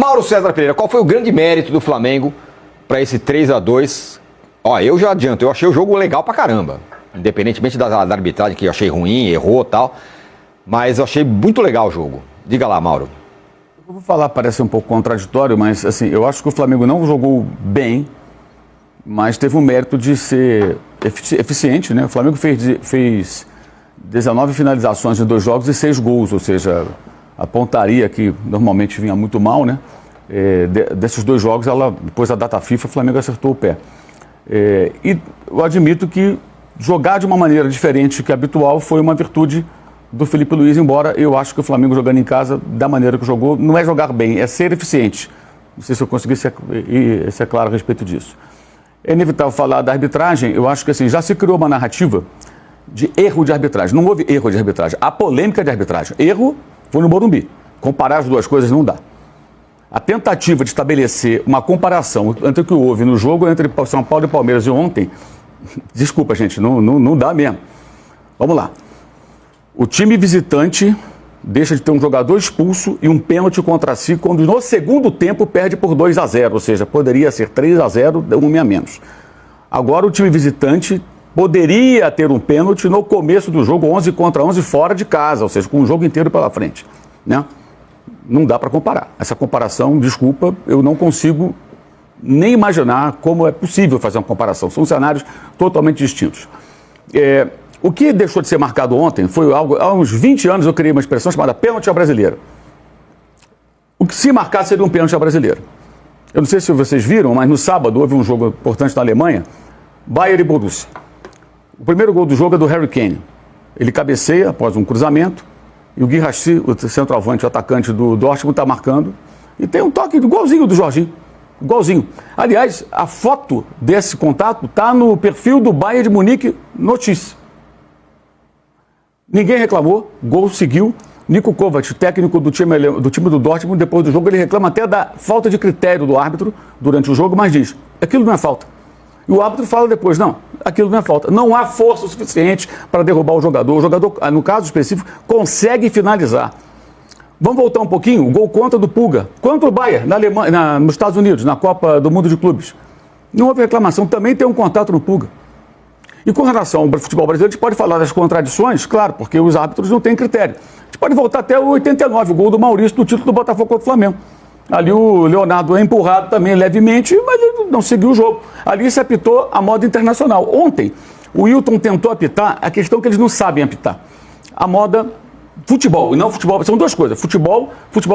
Mauro César Pereira, qual foi o grande mérito do Flamengo para esse 3-2? Ó, eu já adianto, eu achei o jogo legal pra caramba. Independentemente da arbitragem, que eu achei ruim, errou e tal. Mas eu achei muito legal o jogo. Diga lá, Mauro. Eu vou falar, parece um pouco contraditório, mas assim, eu acho que o Flamengo não jogou bem, mas teve o mérito de ser eficiente, né? O Flamengo fez 19 finalizações em 2 jogos e 6 gols, ou seja, a pontaria que normalmente vinha muito mal, né? Desses 2 jogos, depois da data FIFA, o Flamengo acertou o pé. E eu admito que jogar de uma maneira diferente que a habitual foi uma virtude do Felipe Luiz, embora eu acho que o Flamengo jogando em casa, da maneira que jogou, não é jogar bem, é ser eficiente. Não sei se eu consegui ser claro a respeito disso. É inevitável falar da arbitragem, eu acho que assim, já se criou uma narrativa de erro de arbitragem. Não houve erro de arbitragem, há polêmica de arbitragem. Erro foi no Morumbi. Comparar as duas coisas não dá. A tentativa de estabelecer uma comparação entre o que houve no jogo entre São Paulo e Palmeiras de ontem, desculpa, gente, não dá mesmo. Vamos lá. O time visitante deixa de ter um jogador expulso e um pênalti contra si quando no segundo tempo perde por 2-0, ou seja, poderia ser 3-0, um a menos. Agora o time visitante poderia ter um pênalti no começo do jogo, 11 contra 11 fora de casa, ou seja, com o jogo inteiro pela frente, né? Não dá para comparar. Essa comparação, desculpa, eu não consigo nem imaginar como é possível fazer uma comparação. São cenários totalmente distintos. O que deixou de ser marcado ontem foi algo... Há uns 20 anos eu criei uma expressão chamada pênalti à brasileira. O que se marcar seria um pênalti à brasileira. Eu não sei se vocês viram, mas no sábado houve um jogo importante na Alemanha, Bayern e Borussia. O primeiro gol do jogo é do Harry Kane. Ele cabeceia após um cruzamento e o Guirassy, o centroavante, o atacante do Dortmund, está marcando e tem um toque igualzinho do Jorginho. Igualzinho. Aliás, a foto desse contato está no perfil do Bayern de Munique Notícias. Ninguém reclamou, gol seguiu. Niko Kovac, técnico do time do Dortmund, depois do jogo, ele reclama até da falta de critério do árbitro durante o jogo, mas diz, aquilo não é falta. E o árbitro fala depois, não, aquilo não é falta. Não há força suficiente para derrubar o jogador. O jogador, no caso específico, consegue finalizar. Vamos voltar um pouquinho, o gol contra do Pulga, contra o Bayern, na Alemanha, nos Estados Unidos, na Copa do Mundo de Clubes. Não houve reclamação, também tem um contato no Pulga. E com relação ao futebol brasileiro, a gente pode falar das contradições, claro, porque os árbitros não têm critério. A gente pode voltar até o 89, o gol do Maurício do título do Botafogo contra o Flamengo. Ali o Leonardo é empurrado também levemente, mas ele não seguiu o jogo. Ali se apitou a moda internacional. Ontem, o Wilton tentou apitar a questão que eles não sabem apitar. A moda futebol, e não futebol, são duas coisas, futebol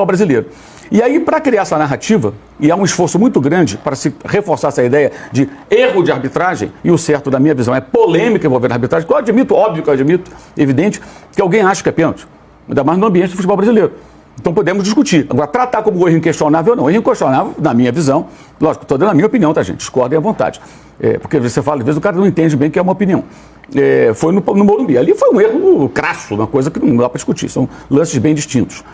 brasileiro. E aí, para criar essa narrativa, e há um esforço muito grande para se reforçar essa ideia de erro de arbitragem, e o certo, da minha visão, é polêmica envolvendo a arbitragem, que eu admito, óbvio que eu admito, evidente, que alguém acha que é pênalti, ainda mais no ambiente do futebol brasileiro. Então podemos discutir. Agora, tratar como erro inquestionável ou não. Erro inquestionável, na minha visão, lógico, estou dando a minha opinião, tá, gente? Discordem à vontade. Porque você fala, às vezes o cara não entende bem que é uma opinião. Foi no Morumbi. Ali foi um erro crasso, uma coisa que não dá para discutir. São lances bem distintos.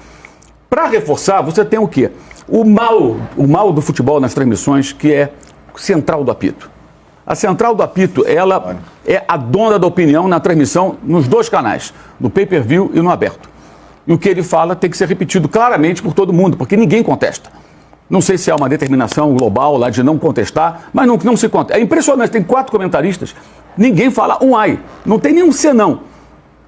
Para reforçar, você tem o quê? O mal do futebol nas transmissões, que é central do apito. A central do apito, ela é a dona da opinião na transmissão nos dois canais, no pay-per-view e no aberto. E o que ele fala tem que ser repetido claramente por todo mundo, porque ninguém contesta. Não sei se há uma determinação global lá de não contestar, mas não se contesta. É impressionante, tem 4 comentaristas, ninguém fala um ai, não tem nenhum senão.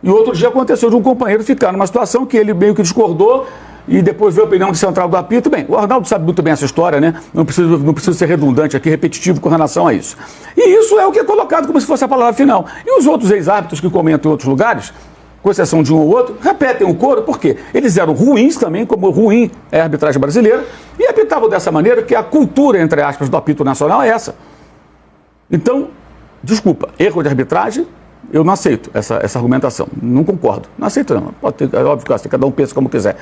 E outro dia aconteceu de um companheiro ficar numa situação que ele meio que discordou e depois veio a opinião de central do apito. Bem, o Arnaldo sabe muito bem essa história, né? Não preciso ser redundante aqui, repetitivo com relação a isso. E isso é o que é colocado como se fosse a palavra final. E os outros ex-árbitros que comentam em outros lugares, com exceção de um ou outro, repetem o coro, por quê? Eles eram ruins também, como ruim é a arbitragem brasileira, e apitavam dessa maneira que a cultura, entre aspas, do apito nacional é essa. Então, desculpa, erro de arbitragem, eu não aceito essa argumentação, não concordo, não aceito não, pode ter, é óbvio que cada um pensa como quiser,